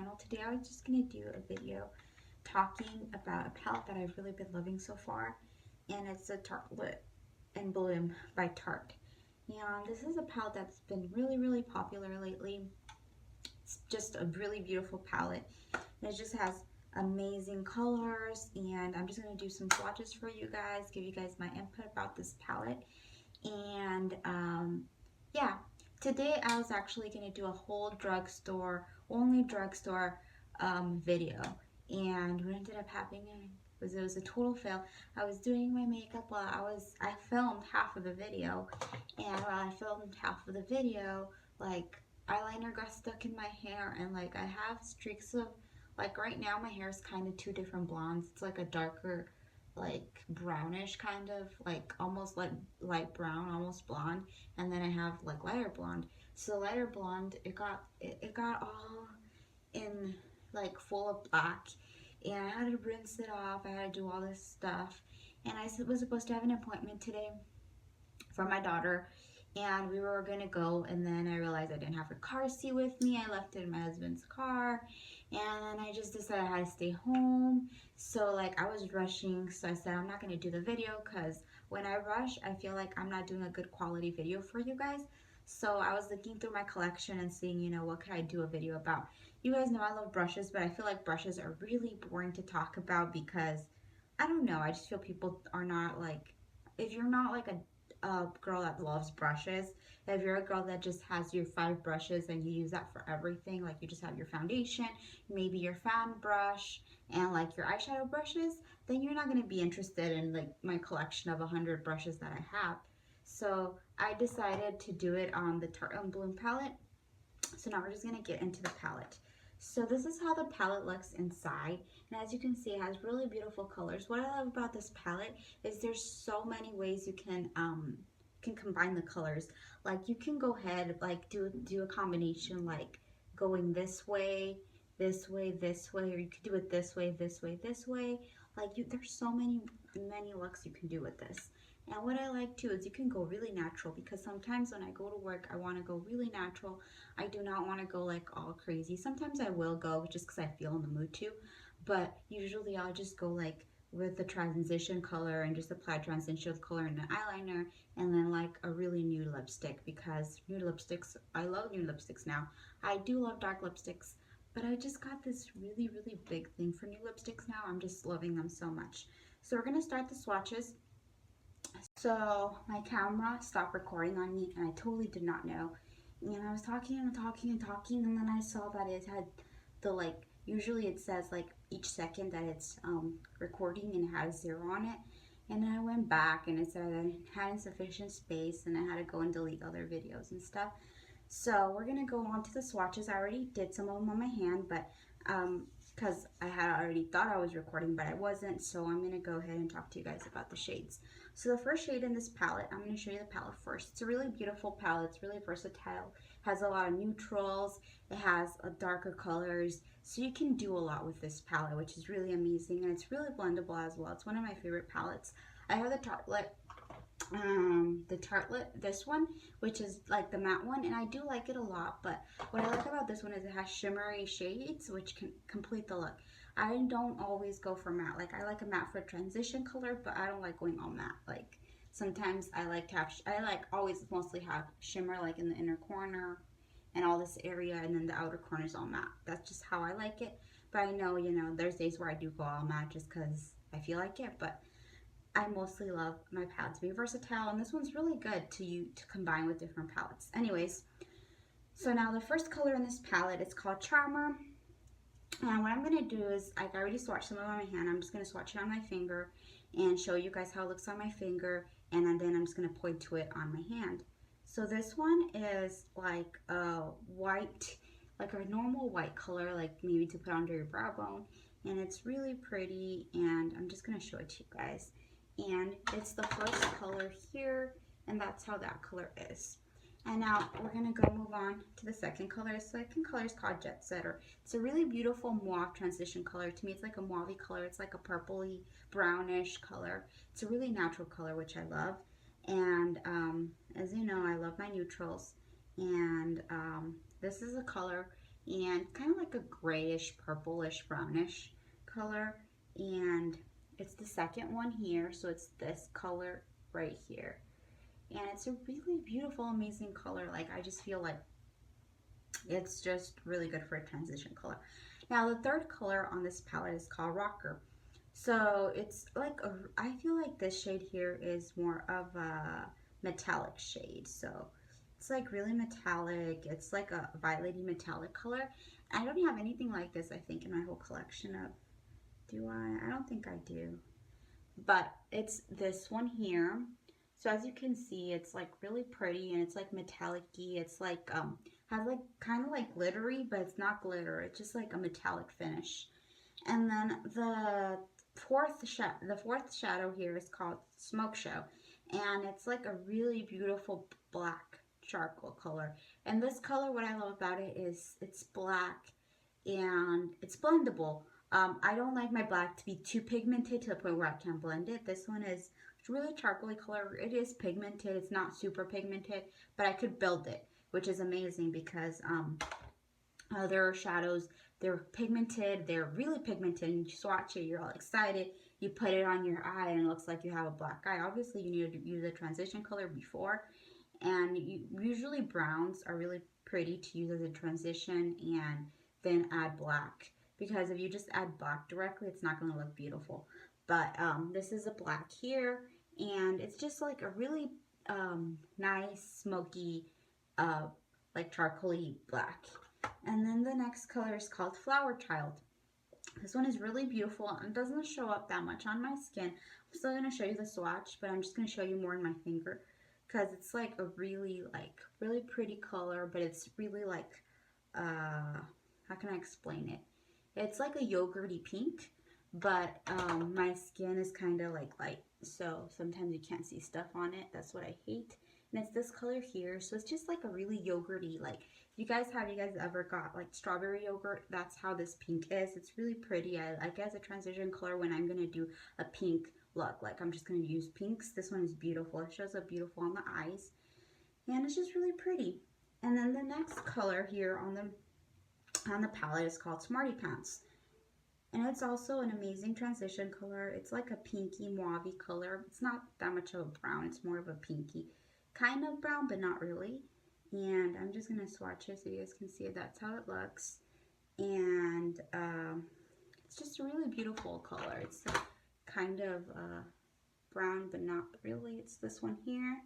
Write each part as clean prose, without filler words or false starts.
channel. Today I was just going to do a video talking about a palette that I've really been loving so far, and it's a Tartelette and Bloom by Tarte. And this is a palette that's been really popular lately. It's just a really beautiful palette. And it just has amazing colors, and I'm just going to do some swatches for you guys, give you guys my input about this palette. And yeah, today I was actually going to do a whole only drugstore video, and what ended up happening was it was a total fail. I was doing my makeup while I filmed half of the video, and while I filmed half of the video, like, eyeliner got stuck in my hair, and like I have streaks of, like, right now my hair is kind of two different blondes. It's like a darker, like brownish kind of, like almost like light brown, almost blonde, and then I have like lighter blonde. So lighter blonde, it got all in, like, full of black, and I had to rinse it off. I had to do all this stuff, and I was supposed to have an appointment today for my daughter, and we were gonna go, and then I realized I didn't have her car seat with me. I left it in my husband's car, and then I just decided I had to stay home. So like I was rushing, so I said I'm not gonna do the video, because when I rush I feel like I'm not doing a good quality video for you guys. So I was looking through my collection and seeing, you know, what could I do a video about. You guys know I love brushes, but I feel like brushes are really boring to talk about, because I don't know, I just feel people are not like, if you're not like a girl that loves brushes, if you're a girl that just has your 5 brushes and you use that for everything, like you just have your foundation, maybe your fan brush, and like your eyeshadow brushes, then you're not going to be interested in like my collection of 100 brushes that I have. So I decided to do it on the Tarte and Bloom palette. So now we're just going to get into the palette. So this is how the palette looks inside, and as you can see, it has really beautiful colors. What I love about this palette is there's so many ways you can combine the colors. Like you can go ahead, like do a combination, like going this way, this way, this way, or you could do it this way, this way, this way. Like there's so many looks you can do with this. And what I like too is you can go really natural, because sometimes when I go to work, I want to go really natural. I do not want to go like all crazy. Sometimes I will go just because I feel in the mood to, but usually I'll just go like with the transition color and just apply transition color in the eyeliner, and then like a really nude lipstick, because nude lipsticks, I love nude lipsticks now. I do love dark lipsticks, but I just got this really big thing for nude lipsticks now. I'm just loving them so much. So we're going to start the swatches. So my camera stopped recording on me, and I totally did not know. And I was talking and talking, and then I saw that it had the, like, usually it says like each second that it's recording, and it had a 0 on it. And then I went back and it said I had insufficient space, and I had to go and delete other videos and stuff. So we're gonna go on to the swatches. I already did some of them on my hand, but because I had already thought I was recording, but I wasn't. So I'm gonna go ahead and talk to you guys about the shades. So the first shade in this palette, I'm going to show you the palette first. It's a really beautiful palette. It's really versatile. It has a lot of neutrals. It has darker colors. So you can do a lot with this palette, which is really amazing. And it's really blendable as well. It's one of my favorite palettes. I have the Tartelette, this one, which is like the matte one, and I do like it a lot. But what I like about this one is it has shimmery shades, which can complete the look. I don't always go for matte. Like, I like a matte for transition color, but I don't like going all matte. Like, sometimes I like to have, I like always mostly have shimmer like in the inner corner and all this area, and then the outer corner is all matte. That's just how I like it. But I know, you know, there's days where I do go all matte just because I feel like it, but I mostly love my palette to be versatile, and this one's really good to combine with different palettes. Anyways, so now the first color in this palette is called Charmer. And what I'm going to do is, I already swatched some of it on my hand. I'm just going to swatch it on my finger and show you guys how it looks on my finger, and then I'm just going to point to it on my hand. So this one is like a white, like a normal white color, like maybe to put under your brow bone. And it's really pretty, and I'm just going to show it to you guys. And it's the first color here, and that's how that color is. And now we're going to go move on to the second color. The second color is called Jet Setter. It's a really beautiful mauve transition color. To me, it's like a mauve color. It's like a purpley, brownish color. It's a really natural color, which I love. And as you know, I love my neutrals. And this is a color, and kind of like a grayish, purplish, brownish color. And it's the second one here, so it's this color right here. And it's a really beautiful, amazing color. Like, I just feel like it's just really good for a transition color. Now, the third color on this palette is called Rocker. So it's like I feel like this shade here is more of a metallic shade. So it's like really metallic. It's like a violety metallic color. I don't have anything like this, I think, in my whole collection of, do I? I don't think I do. But it's this one here. So as you can see, it's like really pretty and it's like metallic-y. It's like has like kind of like glittery, but it's not glitter. It's just like a metallic finish. And then the fourth shadow here is called Smoke Show, and it's like a really beautiful black charcoal color. And this color, what I love about it is it's black and it's blendable. I don't like my black to be too pigmented to the point where I can't blend it. This one is really charcoaly color. It is pigmented. It's not super pigmented, but I could build it, which is amazing because other shadows, they're pigmented, they're really pigmented, and you swatch it, you're all excited, you put it on your eye and it looks like you have a black eye. Obviously you need to use a transition color before, and usually browns are really pretty to use as a transition and then add black, because if you just add black directly, it's not going to look beautiful. But this is a black here, and it's just like a really nice smoky like charcoaly black. And then the next color is called Flower Child. This one is really beautiful and doesn't show up that much on my skin. I'm still going to show you the swatch, but I'm just going to show you more in my finger because it's like a really pretty color, but it's really like, how can I explain it? It's like a yogurty pink, but my skin is kind of like light, so sometimes you can't see stuff on it. That's what I hate. And it's this color here, so it's just like a really yogurty, like, you guys ever got like strawberry yogurt? That's how this pink is. It's really pretty. I guess a transition color when I'm gonna do a pink look. Like, I'm just gonna use pinks. This one is beautiful. It shows up beautiful on the eyes, and it's just really pretty. And then the next color here on the palette is called Smarty Pants, and it's also an amazing transition color. It's like a pinky mauve color. It's not that much of a brown. It's more of a pinky kind of brown, but not really. And I'm just gonna swatch it so you guys can see it. That's how it looks. And it's just a really beautiful color. It's kind of brown, but not really. It's this one here.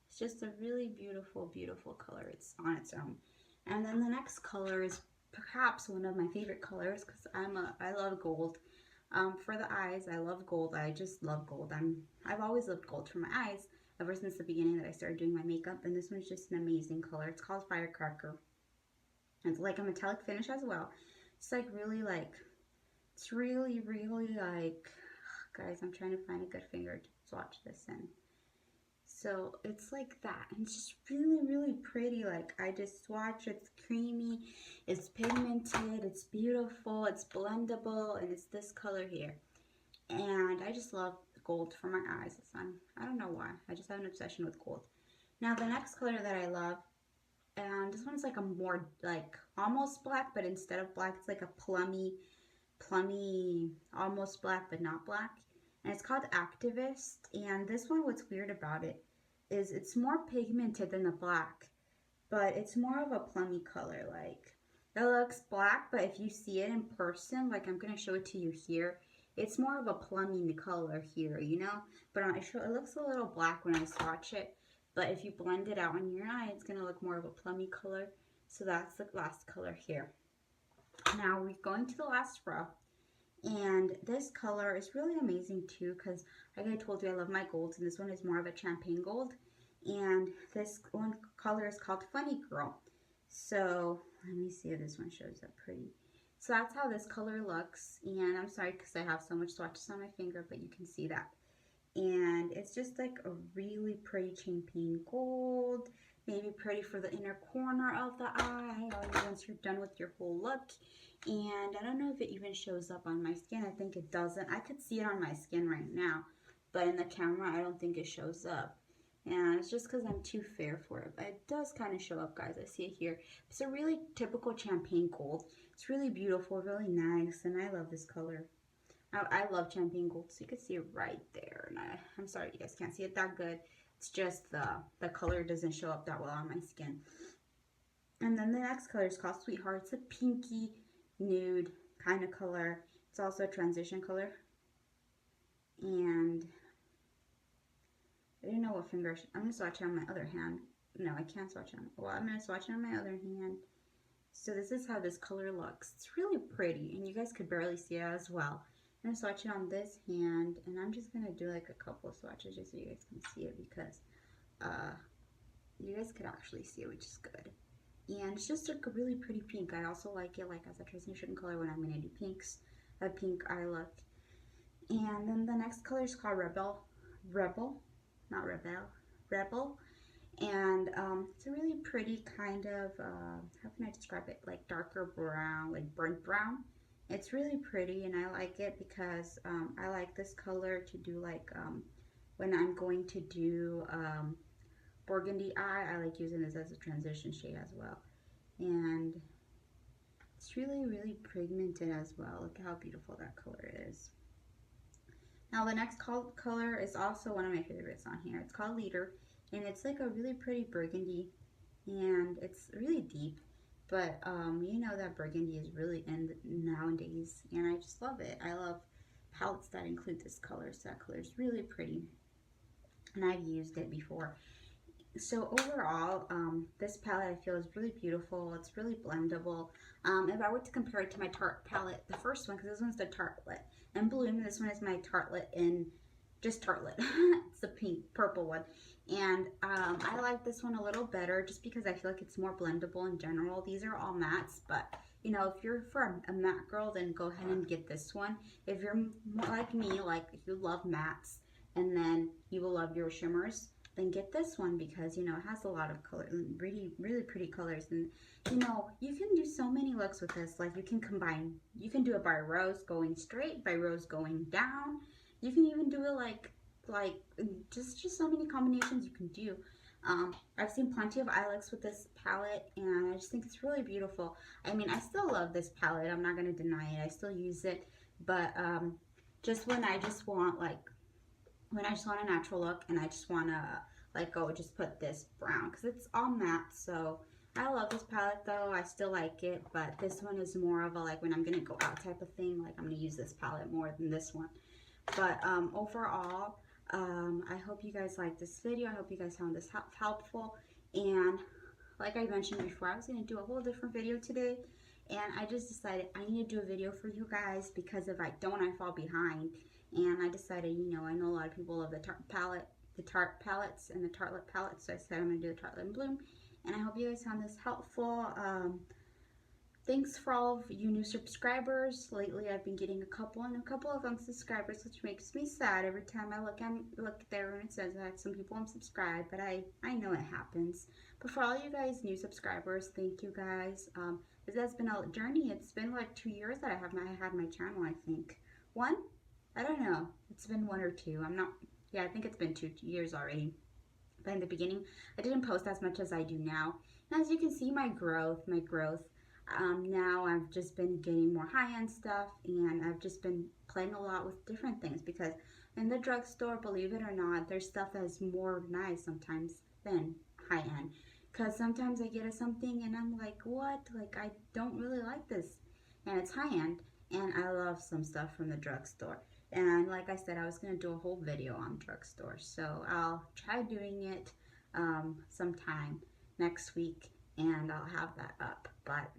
It's just a really beautiful, beautiful color. It's on its own. And then the next color is perhaps one of my favorite colors because I love gold. For the eyes, I love gold. I just love gold. I've always loved gold for my eyes ever since the beginning that I started doing my makeup, and this one's just an amazing color. It's called Firecracker. It's like a metallic finish as well. It's like really like, it's really like, guys, I'm trying to find a good finger to swatch this in. So it's like that, and it's just really pretty. Like, I just swatch, it's creamy, it's pigmented, it's beautiful, it's blendable, and it's this color here. And I just love gold for my eyes. I don't know why. I just have an obsession with gold. Now the next color that I love, and this one's like a more like almost black, but instead of black, it's like a plummy, almost black, but not black. And it's called Activist. And this one, what's weird about it is it's more pigmented than the black, but it's more of a plummy color. Like, it looks black, but if you see it in person, like I'm gonna show it to you here, it's more of a plummy color here, you know? But it looks a little black when I swatch it. But if you blend it out on your eye, it's going to look more of a plummy color. So that's the last color here. Now we're going to the last row. And this color is really amazing too because, like I told you, I love my golds. And this one is more of a champagne gold. And this one color is called Funny Girl. So let me see if this one shows up pretty. So that's how this color looks, and I'm sorry because I have so much swatches on my finger, but you can see that. And it's just like a really pretty champagne gold, maybe pretty for the inner corner of the eye, or once you're done with your whole look. And I don't know if it even shows up on my skin. I think it doesn't. I could see it on my skin right now, but in the camera, I don't think it shows up. And it's just because I'm too fair for it. But it does kind of show up, guys. I see it here. It's a really typical champagne gold. It's really beautiful, really nice. And I love this color. I love champagne gold. So you can see it right there. And I'm sorry you guys can't see it that good. It's just the color doesn't show up that well on my skin. And then the next color is called Sweetheart. It's a pinky nude kind of color. It's also a transition color. And I didn't know what finger. I'm going to swatch it on my other hand. No, I can't swatch it on. Well, I'm going to swatch it on my other hand. So this is how this color looks. It's really pretty. And you guys could barely see it as well. I'm going to swatch it on this hand. And I'm just going to do like a couple of swatches just so you guys can see it. Because you guys could actually see it, which is good. And it's just like a really pretty pink. I also like it like as a transition color when I'm going to do pinks. A pink eye look. And then the next color is called Rebel. Not Rebel. Rebel. And it's a really pretty kind of, how can I describe it? Like darker brown, like burnt brown. It's really pretty and I like it because I like this color to do like, when I'm going to do burgundy eye, I like using this as a transition shade as well. And it's really, really pigmented as well. Look how beautiful that color is. Now the next color is also one of my favorites on here. It's called Leader, and it's like a really pretty burgundy, and it's really deep. But you know that burgundy is really in nowadays, and I just love it. I love palettes that include this color. So that color is really pretty, and I've used it before. So overall, this palette I feel is really beautiful. It's really blendable. If I were to compare it to my Tarte palette, the first one, because this one's the Tartelette in Bloom, this one is my Tartelette in just Tartelette. It's the pink, purple one. And I like this one a little better just because I feel like it's more blendable in general. These are all mattes, but you know, if you're for a matte girl, then go ahead and get this one. If you're more like me, like if you love mattes and then you will love your shimmers, then get this one because you know it has a lot of color, really pretty colors. And you know you can do so many looks with this. Like you can combine, you can do it by rows going straight, by rows going down. You can even do it like just so many combinations you can do. I've seen plenty of eye looks with this palette and I just think it's really beautiful. I mean, I still love this palette, I'm not going to deny it, I still use it, but just when I just want a natural look and I just want to like go just put this brown because it's all matte. So I love this palette though, I still like it, but this one is more of a like when I'm gonna go out type of thing, like I'm gonna use this palette more than this one. But overall, I hope you guys liked this video. I hope you guys found this helpful. And like I mentioned before, I was gonna do a whole different video today, and I just decided I need to do a video for you guys because if I don't, I fall behind. And I decided, you know, I know a lot of people love the Tarte palettes and the Tartelette palettes, so I said I'm going to do the Tartelette in Bloom. And I hope you guys found this helpful. Thanks for all of you new subscribers. Lately, I've been getting a couple of unsubscribers, which makes me sad every time I look there and it says that some people unsubscribe, but I know it happens. But for all you guys new subscribers, thank you guys. This has been a journey. It's been like 2 years that I had my channel, I think. One? I don't know. It's been 1 or 2. I'm not, yeah, I think it's been 2 years already. But in the beginning, I didn't post as much as I do now. And as you can see, my growth. Now I've just been getting more high-end stuff, and I've just been playing a lot with different things because in the drugstore, believe it or not, there's stuff that is more nice sometimes than high-end. Because sometimes I get something and I'm like, what? Like, I don't really like this. And it's high-end, and I love some stuff from the drugstore. And like I said, I was going to do a whole video on drugstore. So I'll try doing it sometime next week, and I'll have that up. But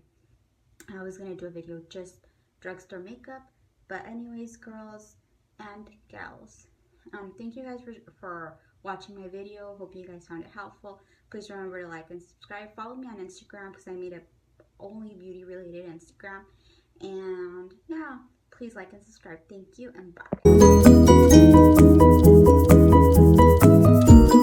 I was going to do a video just drugstore makeup. But anyways, girls and gals, thank you guys for watching my video. Hope you guys found it helpful. Please remember to like and subscribe. Follow me on Instagram because I made a only beauty related Instagram. And yeah, please like and subscribe. Thank you and bye.